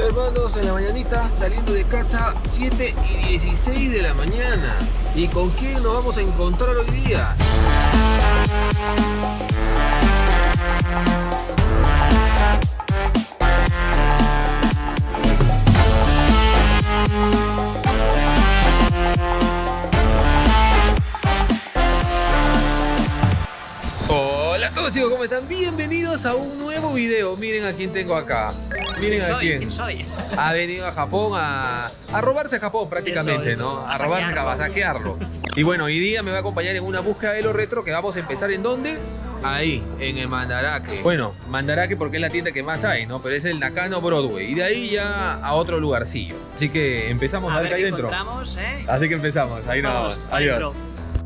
hermanos, en la mañanita, saliendo de casa 7:16 de la mañana. ¿Y con quién nos vamos a encontrar hoy día? Hola a todos chicos, ¿cómo están? Bienvenidos a un nuevo video. Miren a quién tengo acá. Miren a quién. ¿Quién soy? Ha venido a Japón a robarse a Japón prácticamente, Eso, ¿no? a A robarse, a saquearlo. Y bueno, hoy día me va a acompañar en una búsqueda de lo retro que vamos a empezar ¿en dónde? Ahí, en el Mandarake. Bueno, Mandarake porque es la tienda que más hay, ¿no? Pero es el Nakano Broadway. Y de ahí ya a otro lugarcillo. Así que empezamos a ver qué hay dentro. Así que empezamos, ahí nos vamos. Adiós.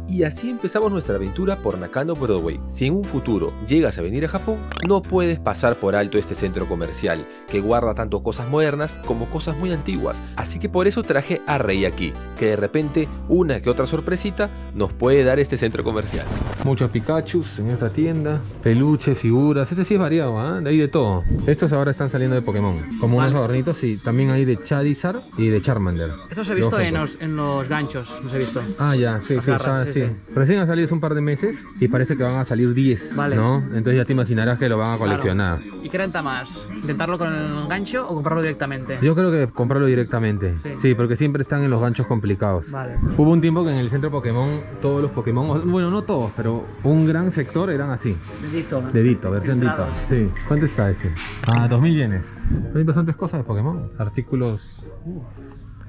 Y así empezamos nuestra aventura por Nakano Broadway. Si en un futuro llegas a venir a Japón, no puedes pasar por alto este centro comercial, que guarda tanto cosas modernas como cosas muy antiguas. Así que por eso traje a Rey aquí, que de repente una que otra sorpresita nos puede dar este centro comercial. Muchos Pikachus en esta tienda, peluches, figuras, este sí es variado, ¿eh? Hay de todo. Estos ahora están saliendo de Pokémon, como unos adornitos y también hay de Charizard y de Charmander. Estos he visto en los ganchos, los he visto. Ah, ya, sí, sí, Garras, sí. Recién han salido hace un par de meses y parece que van a salir 10, vale, ¿no? Entonces ya te imaginarás que lo van a coleccionar. Claro. ¿Y qué renta más? ¿Intentarlo con el gancho o comprarlo directamente? Yo creo que comprarlo directamente, sí, porque siempre están en los ganchos complicados. Vale. Hubo un tiempo que en el centro Pokémon, todos los Pokémon, bueno, no todos, pero un gran sector eran así. Dedito, versión Dito. Sí. ¿Cuánto está ese? Ah, 2000 yenes. Hay bastantes cosas de Pokémon, artículos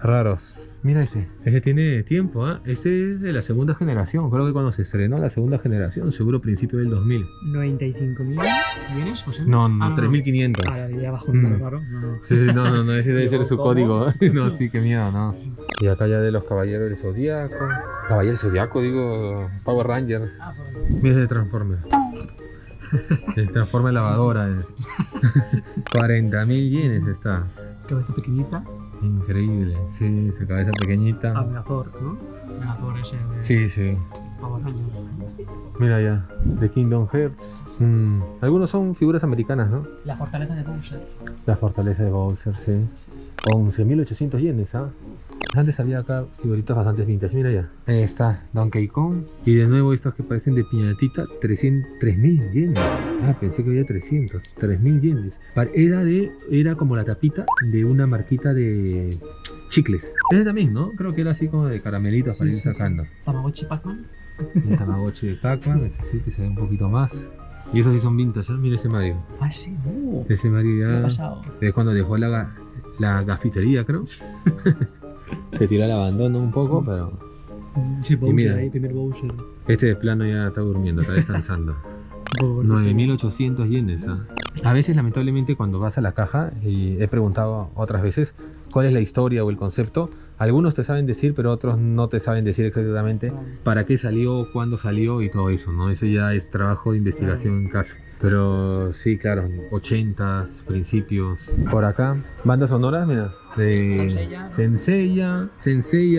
raros. Mira ese tiene tiempo, ¿eh? Ese es de la segunda generación, creo que cuando se estrenó la segunda generación, seguro principio del 2000. ¿95.000 yenes? No, 3.500. Ah, ya bajo un número raro. No. Sí, no, ese debe ser su ¿Cómo? código. No, sí, qué miedo, no. Y acá ya de los Caballeros del Zodiaco. Caballeros del Zodiaco, digo, Power Rangers. Mira ese Transformer. El Transformer lavadora. 40.000 yenes está. Cabeza pequeñita. Increíble, sí, su cabeza pequeñita. Ah, Megazord, ¿no? Megazord ese de Sí. Power Rangers. Mira ya, de Kingdom Hearts. Algunos son figuras americanas, ¿no? La fortaleza de Bowser. La fortaleza de Bowser, sí. 11.800 yenes, ¿ah? Antes había acá figuritas bastante vintage, mira ya. Ahí está Donkey Kong. Y de nuevo estos que parecen de piñatita, 3.000 yenes. Ah, pensé que había 300. 3.000 yenes. Era como la tapita de una marquita de chicles. Ese también, ¿no? Creo que era así como de caramelitos para ir sacando. Tamagotchi Pac-Man. Un Tamagotchi de Pac-Man, este sí que se ve un poquito más. Y esos sí son vintage, ¿eh? Mira ese Mario. Ah, sí. Ese Mario ya... ¿Qué ha pasado? Es cuando dejó la gafitería, creo. Que tiró al abandono un poco, pero... Sí, Bowser, mira, ahí, primer Bowser. Este de plano ya está durmiendo, está descansando. 9.800 yenes, ¿ah? A veces, lamentablemente, cuando vas a la caja, y he preguntado otras veces cuál es la historia o el concepto, algunos te saben decir, pero otros no te saben decir exactamente para qué salió, cuándo salió y todo eso, ¿no? Eso ya es trabajo de investigación en casa. Pero sí, claro, 80s, principios. Por acá, bandas sonoras, mira. De Senseiya,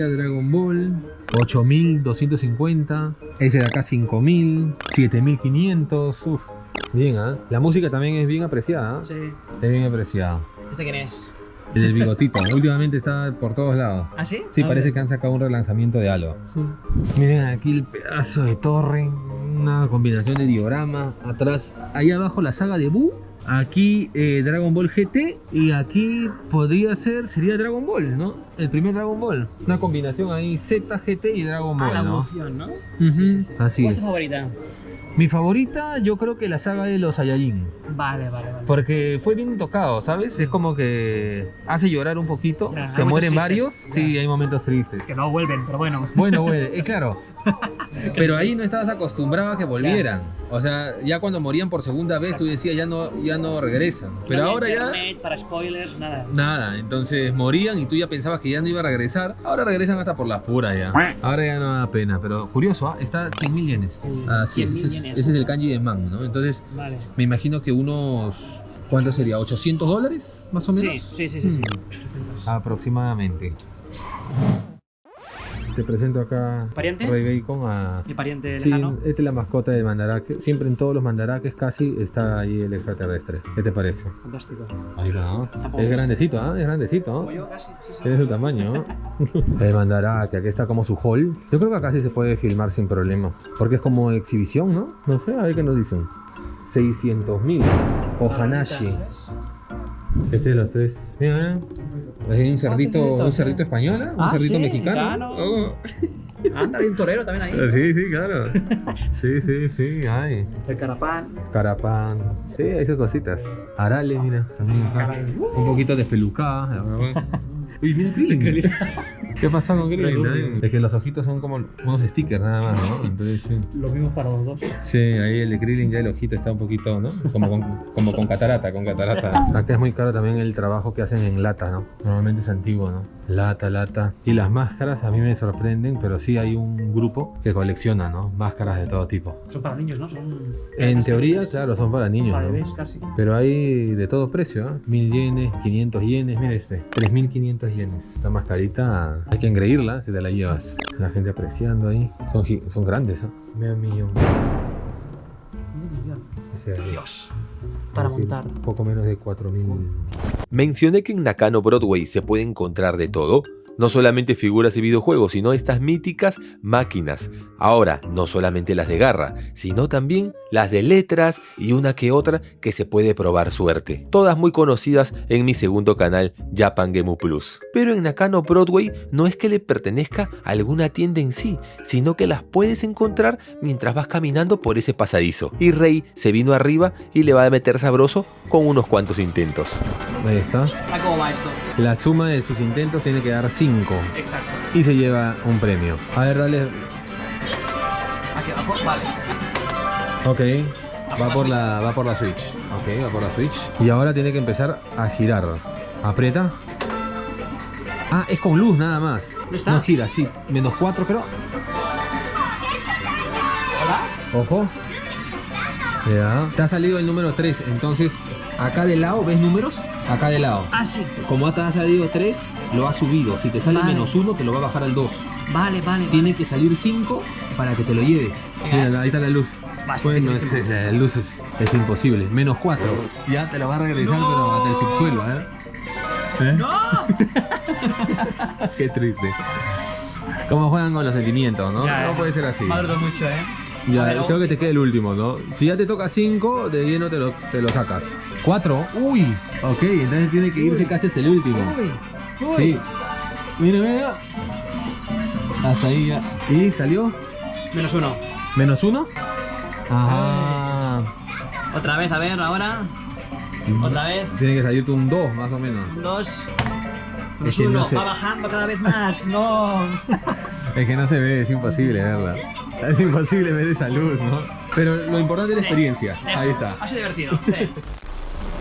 Dragon Ball, 8.250. Ese de acá 5.000, 7.500. Uff, bien, ¿ah? La música también es bien apreciada, ¿eh? Sí. Es bien apreciada. ¿Este quién es? El del bigotito, últimamente está por todos lados. ¿Ah, sí? Sí, parece que han sacado un relanzamiento de algo. Sí. Miren aquí el pedazo de torre, una combinación de diorama. Atrás, ahí abajo la saga de Buu. Aquí Dragon Ball GT y aquí sería Dragon Ball, ¿no? El primer Dragon Ball. Una combinación ahí Z, GT y Dragon Ball, la ¿no? emoción, ¿no? Sí. Así ¿Cuál es. es tu favorita? Mi favorita, yo creo que la saga de los Saiyajin. Vale. Porque fue bien tocado, ¿sabes? Es como que hace llorar un poquito. Ya, Se hay mueren momentos varios. tristes. Sí, Ya. hay momentos tristes. Que no vuelven, pero bueno. Bueno, claro. Pero ahí no estabas acostumbrado a que volvieran. O sea, ya cuando morían por segunda vez, tú decías ya no regresan. Pero No había ahora ya... internet, para spoilers, nada. Nada, entonces morían y tú ya pensabas que ya no iba a regresar. Ahora regresan hasta por las puras ya. Ahora ya no da pena, pero curioso, ¿ah? Está 100.000 yenes. Sí, Así es, 100.000 ese yenes. es el kanji de man, ¿no? Entonces Vale. me imagino que unos... ¿Cuánto sería? ¿$800 más o menos? Sí. Aproximadamente. te presento acá ¿Pariente? Rey Bacon a... Mi pariente Sí, lejano. esta es la mascota de Mandarake. Siempre en todos los Mandaraques casi está ahí el extraterrestre. ¿Qué te parece? Fantástico. Ahí va. Tampoco Es me grandecito, ¿ah? Es grandecito, Como ¿ah? yo casi. Sí, sí. Tiene su tamaño, ¿no? El Mandarake, aquí está como su hall. Yo creo que acá sí se puede filmar sin problemas. Porque es como exhibición, ¿no? No sé, a ver qué nos dicen. 600.000. O Hanashi. Este es de los tres. Mira, hay un cerdito español, ¿eh? Un cerdito sí, mexicano. mexicano. Oh. Anda, hay un torero también ahí. Sí, sí, claro. Sí, ay. El carapán. Carapán. Sí, hay sus cositas. Arale, mira. También acá. Un poquito despelucada. Uy, mira Krillin. ¿Qué pasa con Krillin? Es que los ojitos son como unos stickers nada más, ¿no? Entonces sí. Lo mismo para los dos. Sí, ahí el de Krillin ya el ojito está un poquito, ¿no? Como con catarata, Acá es muy caro también el trabajo que hacen en lata, ¿no? Normalmente es antiguo, ¿no? Lata. Y las máscaras a mí me sorprenden, pero sí hay un grupo que colecciona, ¿no? Máscaras de todo tipo. Son para niños, ¿no? En teoría, claro, son para niños, Para ¿no? bebés casi. Pero hay de todo precio, ¿eh? 1000 yenes, 500 yenes, mira este, 3500 yenes. Esta mascarita hay que engreírla si te la llevas. La gente apreciando ahí. Son grandes, ¿eh? Medio millón. Ese de ahí. Dios. Para Sí, montar. poco menos de 4000. Mencioné que en Nakano Broadway se puede encontrar de todo. No solamente figuras de videojuegos, sino estas míticas máquinas. Ahora, no solamente las de garra, sino también las de letras y una que otra que se puede probar suerte. Todas muy conocidas en mi segundo canal, Japan Gemu Plus. Pero en Nakano Broadway no es que le pertenezca a alguna tienda en sí, sino que las puedes encontrar mientras vas caminando por ese pasadizo. Y Rey se vino arriba y le va a meter sabroso con unos cuantos intentos. Ahí está. ¿Cómo va esto? La suma de sus intentos tiene que dar 5 Exacto. y se lleva un premio. A ver, dale. Aquí abajo, vale. Ok. Va por la Switch. Ok, va por la Switch. Y ahora tiene que empezar a girar. Aprieta. Ah, es con luz nada más. ¿No está? No gira, sí. -4 creo. Hola. Ojo. Ya. Te ha salido el número 3. Entonces, acá de lado, ¿ves números? Acá de lado. Ah, sí. Como te ha salido 3, lo ha subido. Si te sale Vale. -1, te lo va a bajar al 2. Vale. Tiene que salir 5 para que te lo lleves. Venga. Mira, ahí está la luz. Va, Pues no, difícil. la luz es imposible. -4. Ya te lo va a regresar, No. pero hasta el subsuelo, a ver. ¿Eh? ¡No! Qué triste. ¿Cómo juegan con los sentimientos, no? Ya, No puede ser así. Maduro mucho, ¿eh? Ya, A ver, creo que te queda el último, ¿no? Si ya te toca 5, de lleno te lo sacas. 4. Uy. Ok, entonces tiene que irse casi hasta el último. Uy. Sí. Mira. Hasta ahí ya. ¿Y salió? -1. ¿-1? Ajá. Otra vez, a ver, ahora. Otra vez. Tiene que salirte un 2 más o menos. 2. Es que no -1. sé. Va bajando cada vez más. No. Es que no se ve, es imposible verla. Es imposible ver esa luz, ¿no? Pero lo importante es la Sí, experiencia. eso. Ahí está. Ha sido divertido. Sí.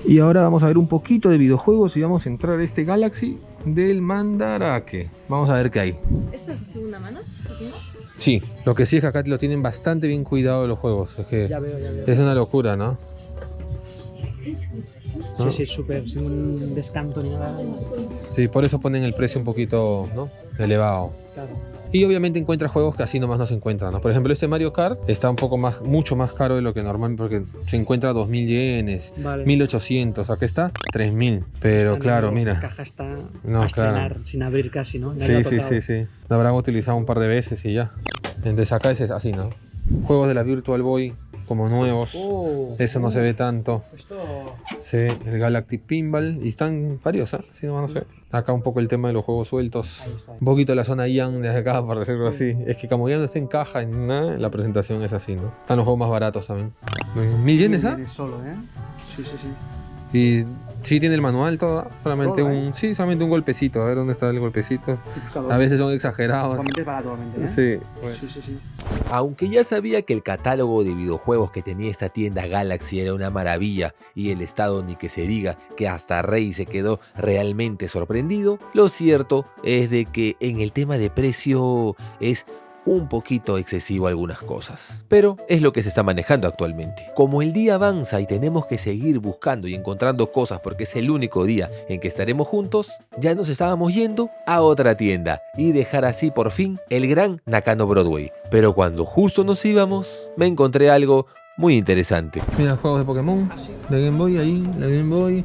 Y ahora vamos a ver un poquito de videojuegos y vamos a entrar a este Galaxy del Mandarake. Vamos a ver qué hay. ¿Esta es segunda mano? Sí, lo que sí es que acá lo tienen bastante bien cuidado los juegos. Es que Ya veo. es una locura, ¿no? ¿No? Sí, súper, sin un descanto ni nada. Sí, por eso ponen el precio un poquito, ¿no? Elevado. Claro. Y obviamente encuentras juegos que así nomás no se encuentran, ¿no? Por ejemplo, este Mario Kart está un poco más, mucho más caro de lo que normal, porque se encuentra a 2000 yenes, Vale. 1800, acá está 3000. Pero Está claro, en mira. La caja está No, a estrenar, claro. sin abrir casi, ¿no? Sí. Lo habrán utilizado un par de veces y ya. Entonces acá es así, ¿no? Juegos de la Virtual Boy como nuevos. Eso no se ve tanto. Esto... Sí, el Galactic Pinball. Y están varios, ¿eh? Sí, no sé. Acá un poco el tema de los juegos sueltos. Ahí está. Un poquito la zona Yang de acá, por decirlo así. Es que como ya no se encaja en nada, la presentación es así, ¿no? Están los juegos más baratos también. 1000 yenes, ¿ah? Solo, ¿eh? Sí. Y sí tiene el manual todo, solamente Todo, un... Sí, solamente un golpecito. A ver dónde está el golpecito. A veces son exagerados. Realmente es barato, realmente, ¿eh? Sí. Sí. Aunque ya sabía que el catálogo de videojuegos que tenía esta tienda Galaxy era una maravilla y el estado ni que se diga que hasta Rey se quedó realmente sorprendido, lo cierto es de que en el tema de precio es un poquito excesivo algunas cosas. Pero es lo que se está manejando actualmente. Como el día avanza y tenemos que seguir buscando y encontrando cosas porque es el único día en que estaremos juntos, ya nos estábamos yendo a otra tienda y dejar así por fin el gran Nakano Broadway. Pero cuando justo nos íbamos, me encontré algo muy interesante. Mira, juegos de Pokémon, de Game Boy ahí, la Game Boy.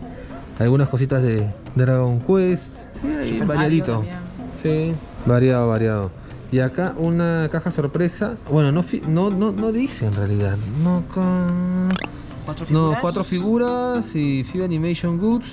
Algunas cositas de Dragon Quest. Sí, ahí Super variadito. Mario Sí, variado. Y acá una caja sorpresa. Bueno, no dice en realidad. Cuatro figuras y Few Animation Goods.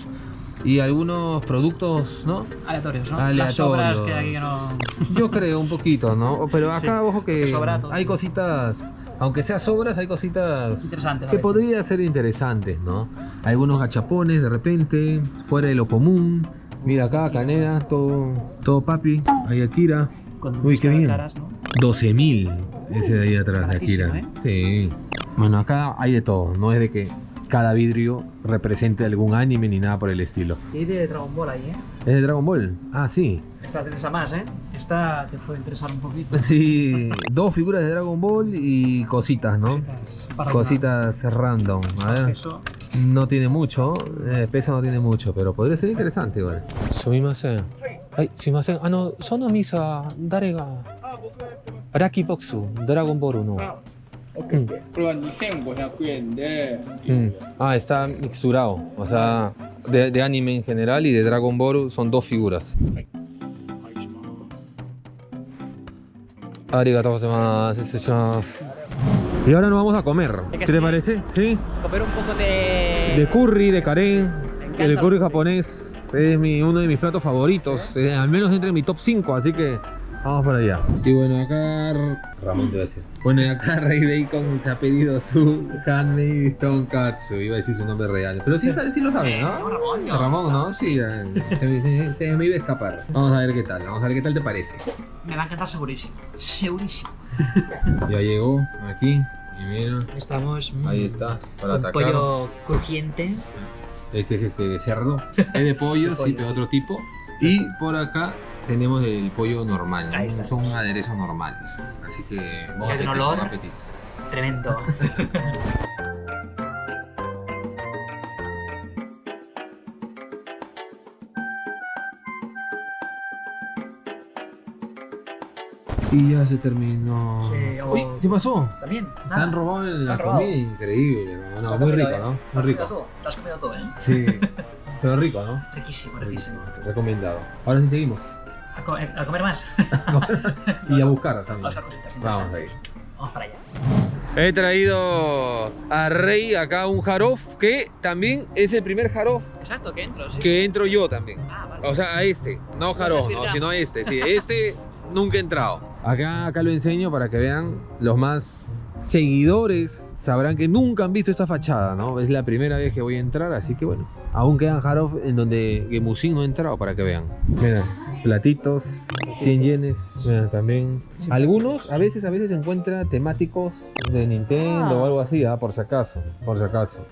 Y algunos productos, ¿no? Aleatorios, ¿no? Aleatorios. Las sobras que aquí no... Yo creo un poquito, ¿no? Pero acá, Sí, ojo que sobra todo. hay cositas, aunque sea sobras, hay cositas Interesantes, que a veces. podrían ser interesantes, ¿no? Algunos gachapones de repente, fuera de lo común. Mira acá, Caneda, todo papi. Hay Akira. Con Uy, qué bien. caras, ¿no? 12.000 ese de ahí atrás de Baratísimo, Akira. Sí. Bueno, acá hay de todo, no es de que cada vidrio represente algún anime ni nada por el estilo. Y hay de Dragon Ball ahí, ¿eh? ¿Es de Dragon Ball? Ah, sí. Esta te interesa más, ¿eh? Esta te puede interesar un poquito. Sí, 2 figuras de Dragon Ball y cositas, ¿no? Cositas random. A ver, Eso. no tiene mucho, peso no tiene mucho, pero podría ser interesante igual. Sumimasen. Ay, sumimasen. No, sono misa, darega. Raki Boxu, Dragon Ball 1. これは2500円で、 Está mixturado, o sea, de anime en general y de Dragon Ball son 2 figuras. Arigatou gozaimasu, y ahora nos vamos a comer. ¿De ¿Qué qué te sí? parece? ¿Sí? Comer un poco de... De curry, de karen. encanta El curry el curry. japonés es uno de mis platos favoritos. Al menos entre mi top 5, así que vamos por allá. Y bueno, acá Ramón te va a decir. Bueno, y acá Rey Bacon se ha pedido su handmade tonkatsu. Iba a decir su nombre real. Pero sí lo sabe, ¿no? Ramón, yo. Ramón, ¿no? Sí, se me iba a escapar. Vamos a ver qué tal. Vamos a ver qué tal te parece. Me va a encantar segurísimo. Segurísimo. Ya llegó aquí. Y mira, Estamos... ahí está. Para con atacar. pollo crujiente. Este es de cerdo. Es de pollo, De sí, pollo. pero otro tipo. Y por acá tenemos el pollo normal, ¿no? Ahí está. Son aderezos normales. Así que buen Hay un apetito, olor. buen apetito. Tremendo. Y ya se terminó. Sí, o- Uy, ¿qué pasó? También. Te han robado la han robado. comida, increíble. ¿No? Te No, has muy comido, rico, ¿eh? ¿no? Te Muy has comido rico. todo. Te has comido todo, ¿eh? Sí, pero rico, ¿no? Riquísimo, riquísimo. Recomendado. Ahora sí seguimos. A comer más. Y a buscar también. Vamos a cositas Vamos ahí. interesantes. Vamos para allá. He traído a Rey acá un Jarof que también es el primer Jarof Exacto, que entro, sí. que entro yo también. Ah, vale. O sea, a este, no Jarof, no, sino a este. Sí, este nunca he entrado. Acá lo enseño para que vean los más seguidores. Sabrán que nunca han visto esta fachada, ¿no? Es la primera vez que voy a entrar, así que bueno. Aún quedan Jarof en donde Gemusin no ha entrado para que vean. Mira, platitos, 100 yenes, mira, también. Algunos, a veces se encuentra temáticos de Nintendo o algo así, por si acaso,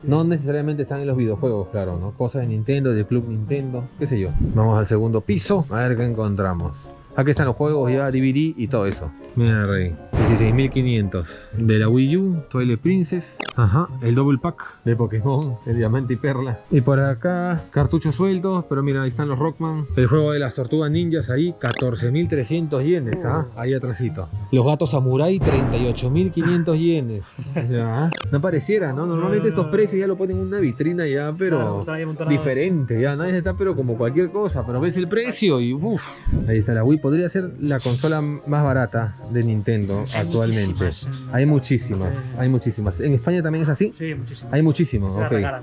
No necesariamente están en los videojuegos, claro, ¿no? Cosas de Nintendo, del Club Nintendo, qué sé yo. Vamos al segundo piso, a ver qué encontramos. Aquí están los juegos ya, DVD y todo eso. Mira, Rey, 16.500. De la Wii U, Twilight Princess. Ajá, el Double Pack de Pokémon, el Diamante y Perla. Y por acá, cartuchos sueltos, pero mira, ahí están los Rockman. El juego de las tortugas ninjas ahí, 14.300 yenes, ahí atrásito. Los gatos samurai, 38.500 yenes. Ya, no pareciera, ¿no? Normalmente estos precios ya lo ponen en una vitrina ya, pero diferente, ya nadie está, pero como cualquier cosa, pero ves el precio y uff. Ahí está la Wii, podría ser la consola más barata de Nintendo actualmente. Hay muchísimas. ¿En España también es así? Sí, muchísimo. Hay muchísimos, Se la ok. regalan.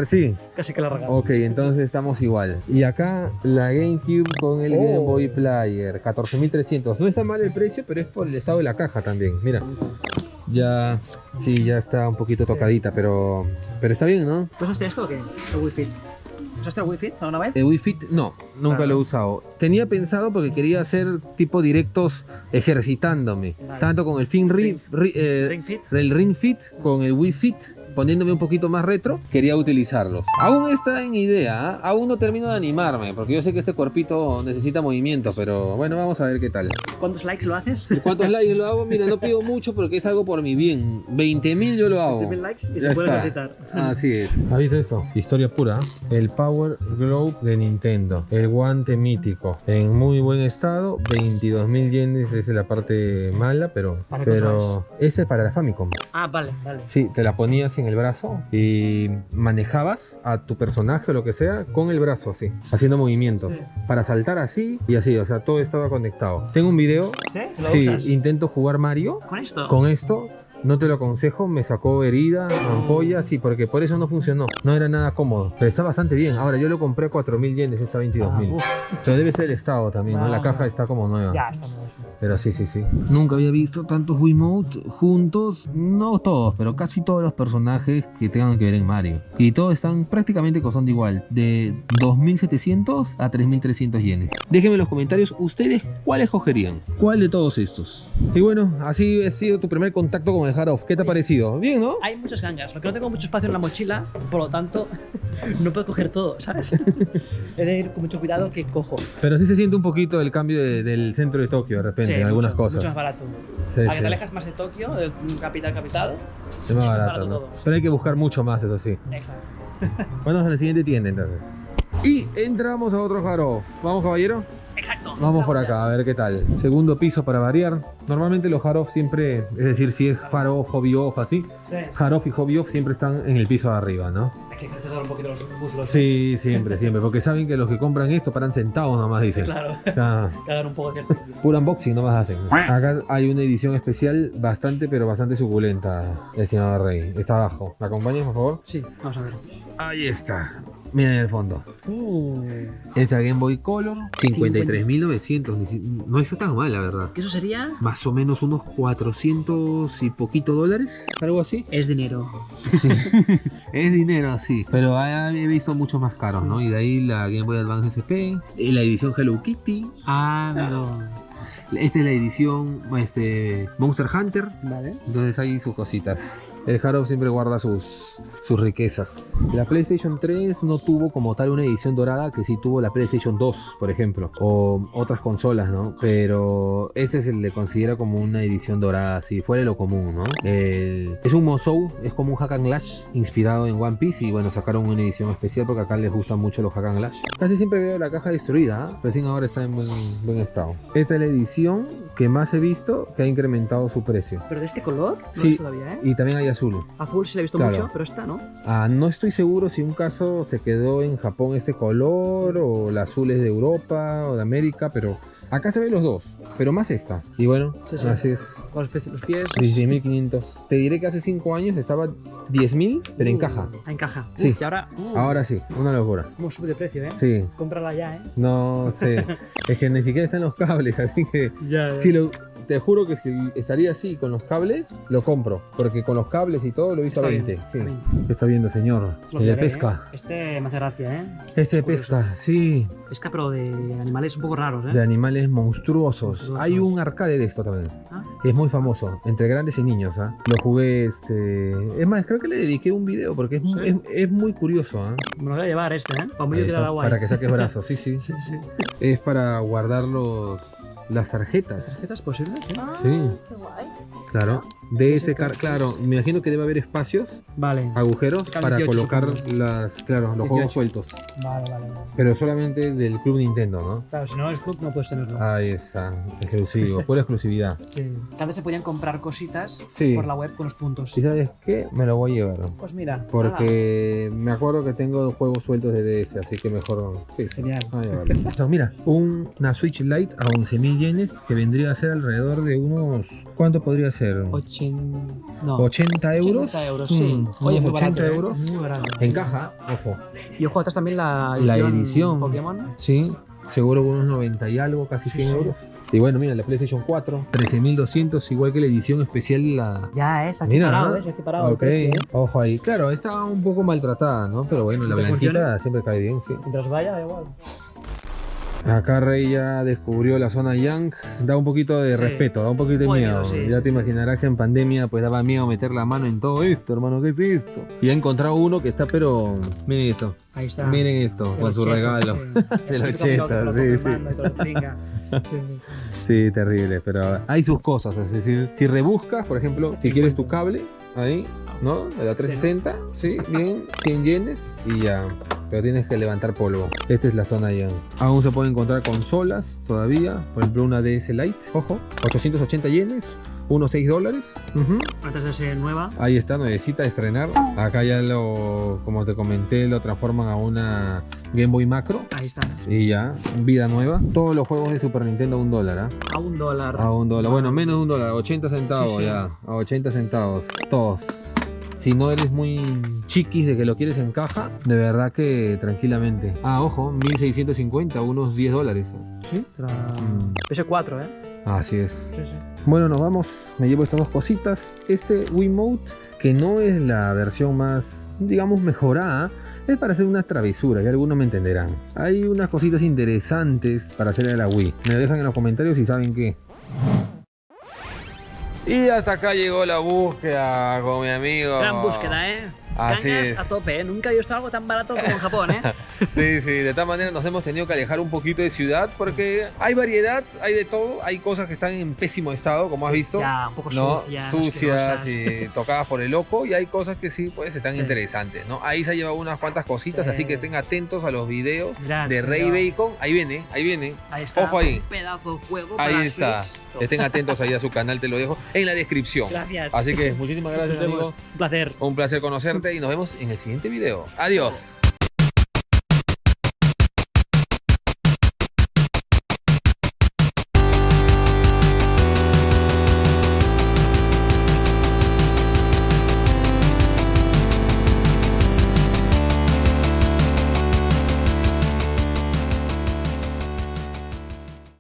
Sí, Casi que la regalan. ok, entonces estamos igual. Y acá la GameCube con el Game Boy Player, 14.300. No está mal el precio, pero es por el estado de la caja también. Mira, ya, sí, ya está un poquito tocadita, pero está bien, ¿no? ¿Tú usaste esto o qué? El Wii Fit. ¿Usaste el Wii Fit alguna vez? El Wii Fit, no, nunca Ah. lo he usado. Tenía pensado porque quería hacer tipo directos ejercitándome. Vale. Tanto con el Ring Ring Fit. el Ring Fit, con el Wii Fit poniéndome un poquito más retro, quería utilizarlos. Aún está en idea, ¿eh? Aún no termino de animarme, porque yo sé que este cuerpito necesita movimiento, pero bueno, vamos a ver qué tal. ¿Cuántos likes lo haces? ¿Cuántos likes lo hago? Mira, no pido mucho porque es algo por mi bien. 20.000 yo lo hago. 20.000 likes y Ya se puede está. recetar. Así es. ¿Has visto esto? Historia pura. El Power Glove de Nintendo. El guante mítico. En muy buen estado. 22.000 yenes es la parte mala, pero ¿Para este es para la Famicom. Ah, vale, vale. Sí, te la ponías en el brazo y manejabas a tu personaje o lo que sea con el brazo así, haciendo movimientos. Sí. Para saltar así y así, o sea, todo estaba conectado. Tengo un video. ¿Sí? ¿Lo Sí, usas? intento jugar Mario ¿Con esto? con esto. No te lo aconsejo, me sacó herida, ampolla, sí, porque por eso no funcionó. No era nada cómodo, pero está bastante bien. Ahora, yo lo compré a 4.000 yenes, está 22.000. uf. Pero debe ser el estado también, ¿no? La Ah. caja está como nueva. Ya, está nuevo, sí. Pero sí. Nunca había visto tantos Wiimote juntos, no todos, pero casi todos los personajes que tengan que ver en Mario. Y todos están prácticamente costando igual, de 2.700 a 3.300 yenes. Déjenme en los comentarios ustedes cuál escogerían, cuál de todos estos. Y bueno, así ha sido tu primer contacto con el Hard Off. ¿Qué te ha parecido? Bien, ¿no? Hay muchas gangas, porque no tengo mucho espacio en la mochila, por lo tanto no puedo coger todo, ¿sabes? He de ir con mucho cuidado que cojo. Pero sí se siente un poquito el cambio del centro de Tokio de repente, Sí, en algunas mucho, cosas. mucho más barato. Sí, A que sí. te alejas más de Tokio, de capital, Es más barato, barato ¿no? todo. Pero hay que buscar mucho más, eso sí. Exacto. Vamos a la siguiente tienda entonces. Y entramos a otro Hard Off. ¿Vamos, caballero? Exacto. Vamos por acá, a ver qué tal. Segundo piso para variar. Normalmente los Hard Off siempre, es decir, si es Hard Off, Hobby Off, así, Sí. Hard Off y Hobby Off siempre están en el piso de arriba, ¿no? Hay que crecer un poquito los muslos. Sí, siempre, porque saben que los que compran esto paran sentados nomás, dicen. Claro. Ah, Que hagan un poco de ejercicio. puro unboxing nomás hacen. Acá hay una edición especial bastante, pero bastante suculenta, estimado Rey. Está abajo. ¿Me acompañas, por favor? Sí, vamos a ver. Ahí está. Miren el fondo. Esa Game Boy Color, 53.900. No está tan mal, la verdad. ¿Eso sería? Más o menos unos 400 y poquito dólares, algo así. Es dinero. Sí, es dinero, sí. Pero he visto muchos más caros, ¿no? Y de ahí la Game Boy Advance SP, la edición Hello Kitty. Ah, no. Esta es la edición Monster Hunter. Vale. Entonces hay sus cositas. El Hard Off siempre guarda sus riquezas. La PlayStation 3 no tuvo como tal una edición dorada que sí tuvo la PlayStation 2, por ejemplo. O otras consolas, ¿no? Pero este se le considera como una edición dorada, así fuera de lo común, ¿no? Es un Musou, es como un Hack and Slash inspirado en One Piece. Y bueno, sacaron una edición especial porque acá les gustan mucho los Hack and Slash. Casi siempre veo la caja destruida, ¿eh? Recién ahora está en buen estado. Esta es la edición que más he visto que ha incrementado su precio. ¿Pero de este color? No Sí, es todavía, ¿eh? y también hay azul. Azul sí la he visto Claro. mucho, pero esta no. No estoy seguro si un caso se quedó en Japón este color o el azul es de Europa o de América, pero acá se ven los dos, pero más esta. Y bueno, Sí, sí. así es. Con los pies. 16.500. Te diré que hace 5 años estaba 10.000, pero en caja. Encaja. Sí. Uf, y ahora. Ahora sí, una locura. ¿Cómo sube de precio, eh? Sí, Cómprala ya, eh. no sé. Es que ni siquiera están los cables, así que Ya, si te juro que si estaría así con los cables, lo compro. Porque con los cables y todo lo he visto Está a bien, 20. Sí. está bien. ¿Qué está viendo, señor? Lo El de miraré, pesca. ¿eh? Este me hace gracia, ¿eh? Este de Es curioso. pesca, sí. Pesca, pero de animales un poco raros, ¿eh? De animales monstruosos. Monstruosos. Hay un arcade de esto también. Ah, Es muy famoso, entre grandes y niños. ¿Ah? Lo jugué, es más, creo que le dediqué un video porque es, ¿Sí? es muy curioso. ¿Ah? me lo voy a llevar este, ¿eh? Para Ahí medio está, tirar agua. para ahí. que saques brazos, sí, sí. Sí, sí. Es para guardar las tarjetas. ¿Tarjetas posibles? ¿Sí? Sí, Qué guay. claro. De ese claro, me imagino que debe haber espacios, Vale. agujeros Cada para 18, colocar supongo. los 18. juegos sueltos. Vale, vale. Pero solamente del Club Nintendo, ¿no? Claro, si no es club no puedes tenerlo. Ahí está, exclusivo, pura exclusividad. Sí. Cada se podían comprar cositas Sí. por la web con los puntos. ¿Y sabes qué? Me lo voy a llevar. Pues mira. Porque me acuerdo que tengo juegos sueltos de DS, así que mejor. Sí, sí. Genial. Voy a llevarlo. Entonces, mira, una Switch Lite a 11.000 yenes, que vendría a ser alrededor de unos. ¿Cuánto podría ser? 80 euros. 80 euros, sí. Unos Oye, muy 80 barato, ¿eh? euros. Muy barato. En caja, ojo. Y ojo, atrás también la edición. Pokémon. Sí, seguro unos 90 y algo, casi Sí, 100 sí. euros. Y bueno, mira, la PlayStation 4, 13.200, igual que la edición especial, la. Ya es, aquí Mira, parado, ¿no? ¿ves? Aquí parado. el Ok, precio, ¿eh? ojo ahí. Claro, está un poco maltratada, ¿no? Pero bueno, la ¿Te blanquita funciona? siempre cae bien, sí. Mientras vaya, da igual. Acá Rey ya descubrió la zona Yang. Da un poquito de Sí. respeto, da un poquito de Muy miedo. miedo, sí, Ya sí, te sí. imaginarás que en pandemia pues daba miedo meter la mano en todo esto, hermano. ¿Qué es esto? Y he encontrado uno que está, pero miren esto. Ahí está. Miren esto, De con los su chetos, regalo. sí. De los El típico amigo que te chetos, lo sí, coge el sí. mando y te lo trinca. Sí, sí. Sí, terrible, pero hay sus cosas. Es decir, si rebuscas, por ejemplo, si quieres tu cable, ahí, ¿no? De la 360, sí, bien, 100 yenes y ya. Pero tienes que levantar polvo. Esta es la zona ya. Aún se pueden encontrar consolas todavía. Por ejemplo, una DS Lite, ojo, 880 yenes, unos $6. Ujú. Una 3DS nueva. Ahí está, nuevecita de estrenar. Acá ya lo, como te comenté, lo transforman a una Game Boy Macro. Ahí está. Y ya, vida nueva. Todos los juegos de Super Nintendo a $1, ¿ah? A $1. A $1. Bueno, menos de $1, 80 centavos Sí, sí. ya. A 80 centavos. Todos. Si no eres muy chiquis de que lo quieres en caja, de verdad que tranquilamente. Ah, ojo, 1650, unos $10. Sí. PS4, Así es. Sí, sí. Bueno, nos vamos. Me llevo estas dos cositas. Este Wiimote, que no es la versión más, digamos, mejorada, es para hacer unas travesuras, y algunos me entenderán. Hay unas cositas interesantes para hacer a la Wii. Me dejan en los comentarios si saben qué. Y hasta acá llegó la búsqueda con mi amigo. Gran búsqueda, Así Gangas es. a tope, Nunca había visto algo tan barato como en Japón, Sí, sí, de tal manera nos hemos tenido que alejar un poquito de ciudad porque hay variedad, hay de todo, hay cosas que están en pésimo estado, como has visto. Ya, un poco ¿No? sucias, Sucias asquerosas. y tocadas por el loco, y hay cosas que sí, pues están Sí. interesantes, ¿no? Ahí se ha llevado unas cuantas cositas, Sí. así que estén atentos a los videos Mirad, de Rey mirad. Bacon. Ahí viene, ahí viene. Ahí está. Ojo ahí. Un pedazo de juego Ahí para está. Switch. Estén atentos ahí a su canal, te lo dejo en la descripción. Gracias. Así que muchísimas gracias, Nos vemos. amigo. Un placer. Un placer conocerte y nos vemos en el siguiente video. Adiós.